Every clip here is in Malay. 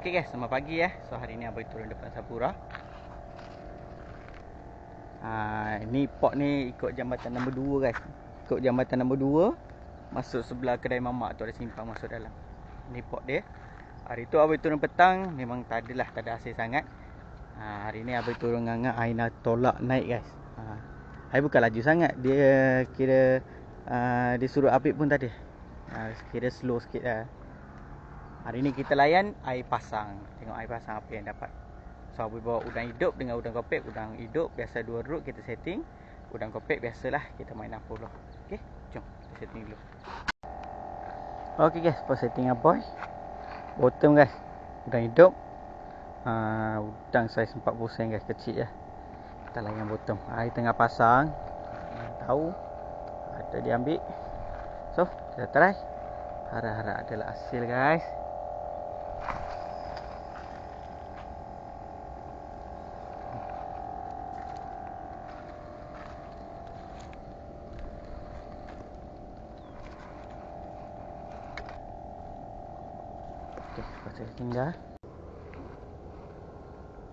Okey guys, selamat pagi ya. So hari ni abang turun depan Sapura. Ni pot ni ikut jambatan nombor 2 guys. Ikut jambatan nombor 2 masuk sebelah kedai mamak tu, ada simpang masuk dalam. Ni pot dia. Hari tu abang turun petang memang tak ada hasil sangat. Hari ni abang turun ngangak air nak tolak naik guys. Air bukan laju sangat. Dia kira dia suruh update pun tak ada. Kira slow sikit lah. Hari ni kita layan air pasang. Tengok air pasang apa yang dapat. So abang bawa udang hidup dengan udang kopek. Udang hidup biasa 2 root kita setting. Udang kopek biasalah kita main 60. Okey, jom kita setting dulu. Okey guys, for setting aboy. Bottom guys, udang hidup. Udang saiz 40 sen guys, kecil ya. Kita layan bottom. Air tengah pasang. Tahu ada dia ambil. So kita try. Harap-harap adalah hasil guys. Okay, setting dah.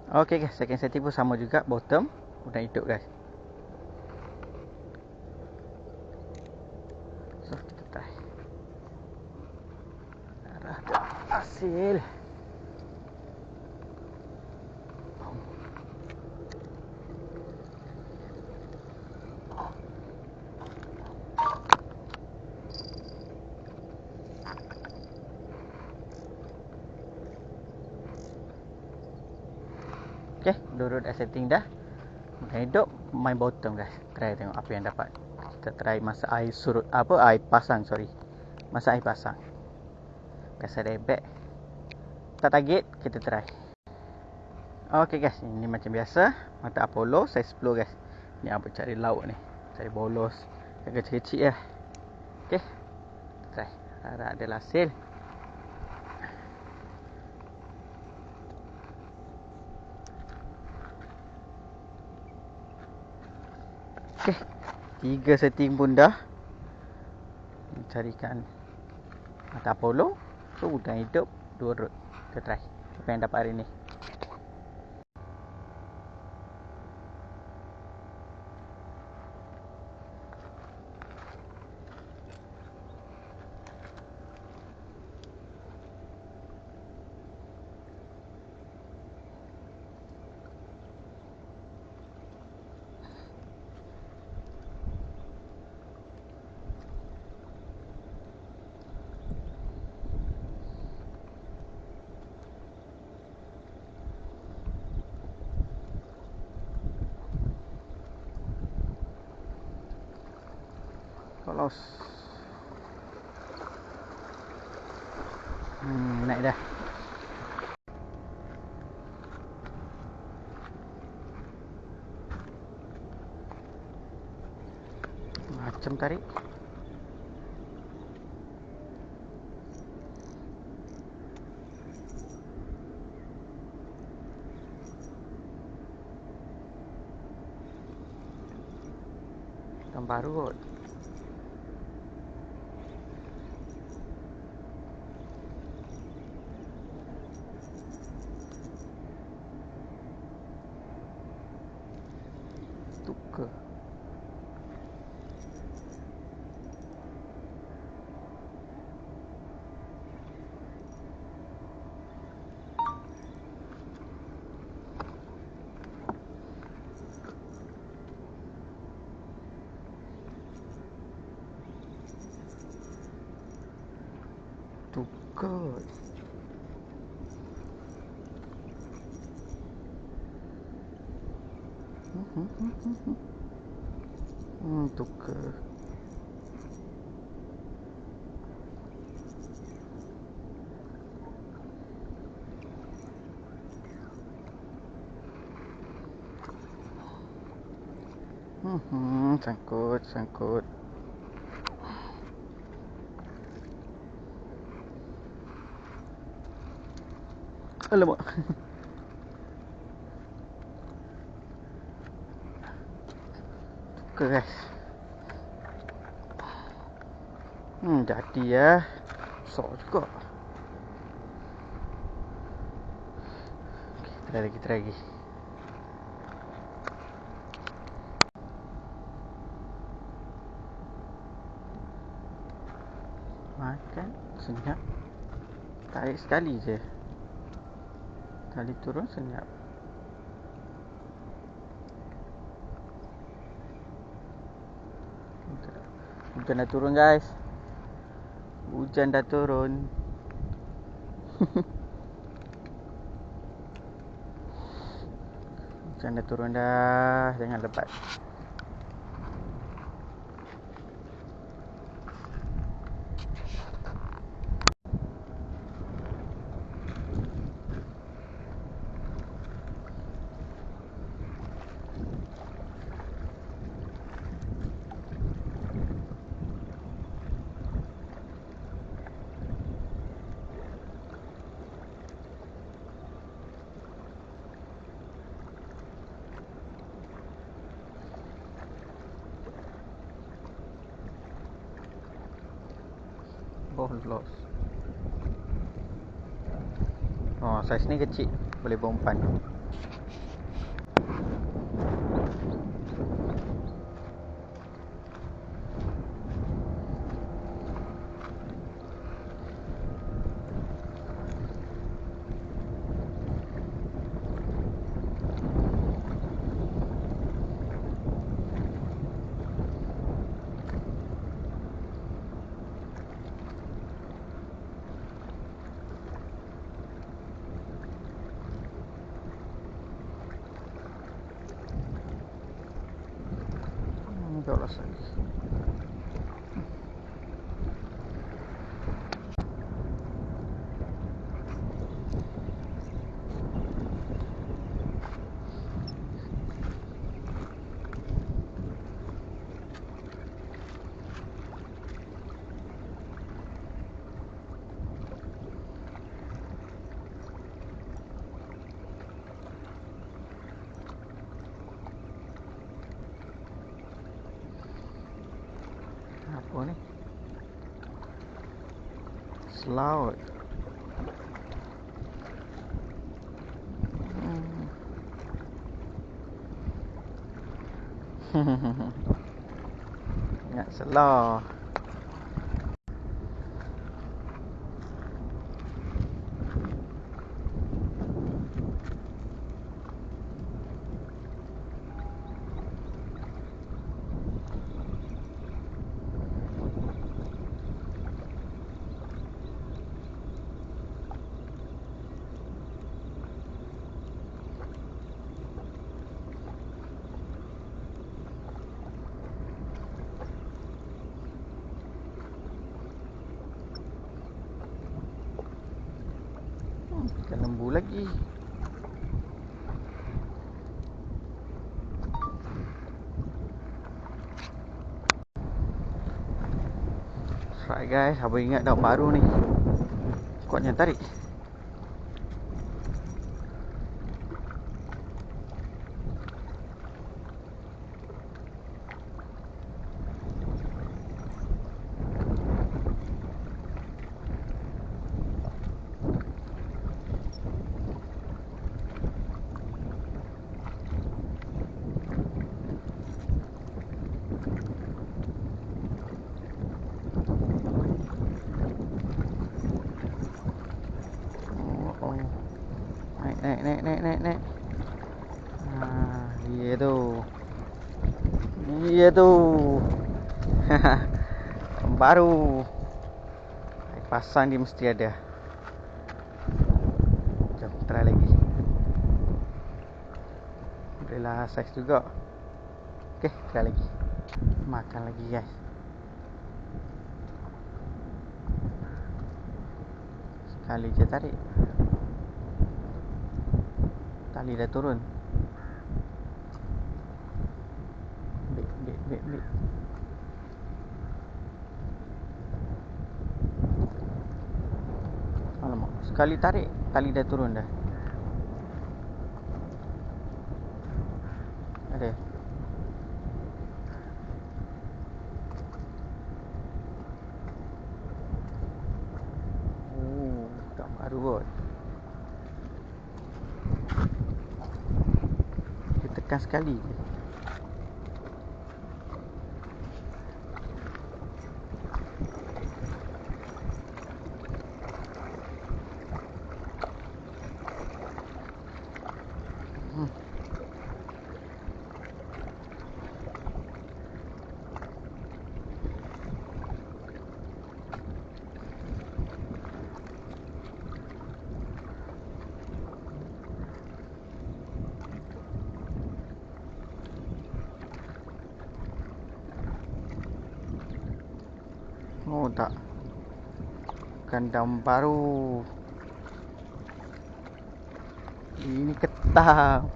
Okay guys, second setting pun sama juga, bottom udang hidup guys. So kita try. Ada hasil. Okay, dulu dah setting dah. Udang hidup, main bottom guys. Try tengok apa yang dapat. Kita try masak air surut, air pasang, sorry. Masak air pasang. Biasa ada airbag. Tak target, kita try. Okay guys, ini macam biasa. Mata Apollo, saiz 10 guys. Ni apa cari lauk ni. Cari bolos. Yang kecil-kecil lah. Okay, try. Harap ada hasil. Okay, 3 setting pun dah. Carikan mata Apollo. So udang hidup 2 root. Kita try apa yang dapat hari ni. Kolos. Naik dah. Macam tarik. Yang baru kot. Tukar. Tukar. Tukar. Sangkut. Alamak. Tukar guys. Jadi ya. Sok juga. Try lagi. Makan, senyap. Tarik sekali je. Tali turun, senyap. Hujan dah turun, guys. Hujan dah turun. Hujan dah turun dah. Jangan lebat. Bolos. Oh, saiz ni kecil. Boleh berumpan. Bolos lagi. Apa ni? Selaut. Ingat selah. Ikan lembu lagi. Right guys, abang ingat daun baru ni. Kuatnya tarik. Naik. Iya tu. Baru. Pasang dia mesti ada. Jom try lagi. Alhamdulillah saiz juga. Okey, try lagi. Makan lagi guys. Sekali je tarik. Tali dah turun. Ambil. Alamak, sekali tarik, tali dah turun dah. Ada. Tak baru kot. makan sekali je. Oh tak, kandang baru. Ini ketam.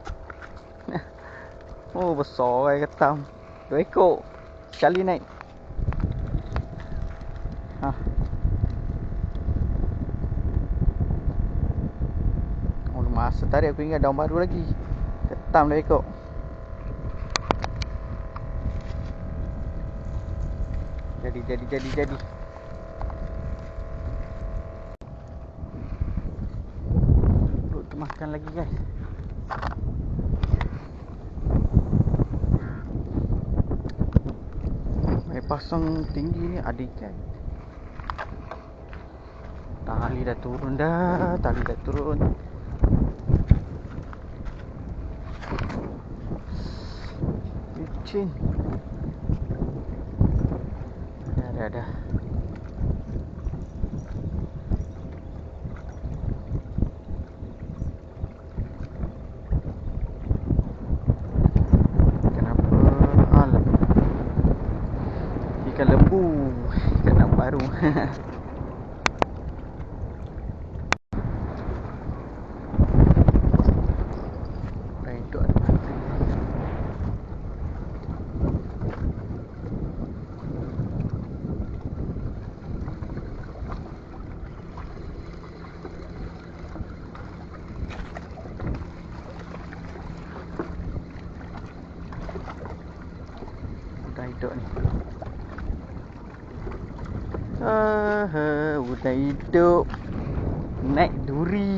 Oh besar ketam. 2 ekor sekali naik. Oh masa tadi aku ingat daun baru lagi. Ketam 2 ekor. Jadi. Perut tu makan lagi guys. Pasang tinggi ni ada ikan. Tali dah turun licin. Dah. Kenapa? Alam. Ikan lembu. Ikan baru. Hidup ada mati. Udah hidup ni. Udah hidup. Naik duri.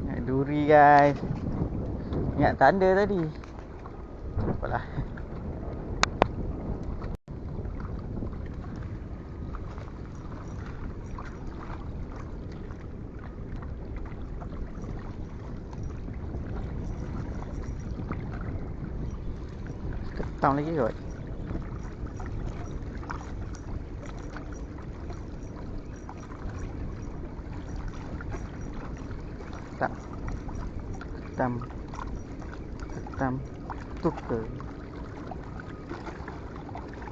Naik duri guys. Ingat tanda tadi. Apalah. Ketam lagi kot. Tak. Ketam.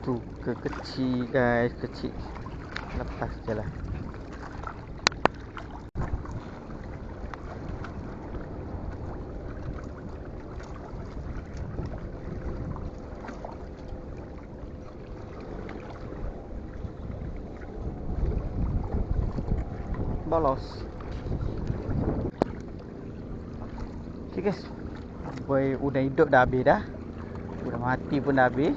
Tuker kecil guys, kecil. Lepas je lah. Bolos. Okay guys, boy udah hidup dah habis dah. Udah mati pun dah habis.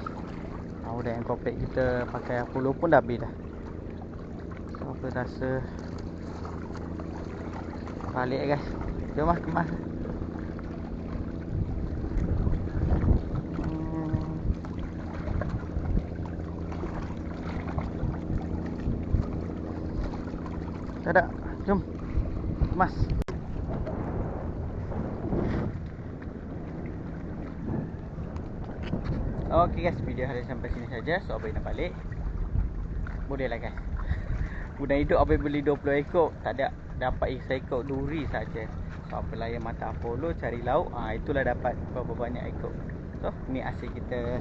Udah yang kopek kita pakai Apollo pun dah habis dah. So apa rasa balik guys. Jom lah kemas. Tak ada. Jom kemas. Okay guys, video hari sampai sini saja. So Abai nak balik. Boleh lah guys. Udah hidup Abai beli 20 ekor. Tak ada, dapat 1 ekor duri saja. So apalah yang mata Apollo cari lauk. Itulah dapat berapa banyak ekor. So ni hasil kita.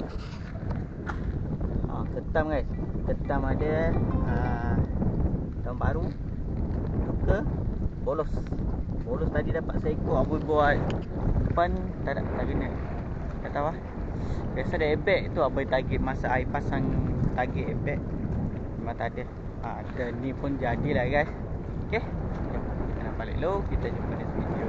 Ketam guys. Ketam ada daun baru. Tuker. Bolos tadi dapat 1 ekor. Abai buat depan tak kena. Tak tahu lah. Biasa ada airbag tu Abai target masa air pasang target airbag. Memang tak ada. Dan ni pun jadilah guys. Okay, jom kita nak balik dulu. Kita jumpa next video.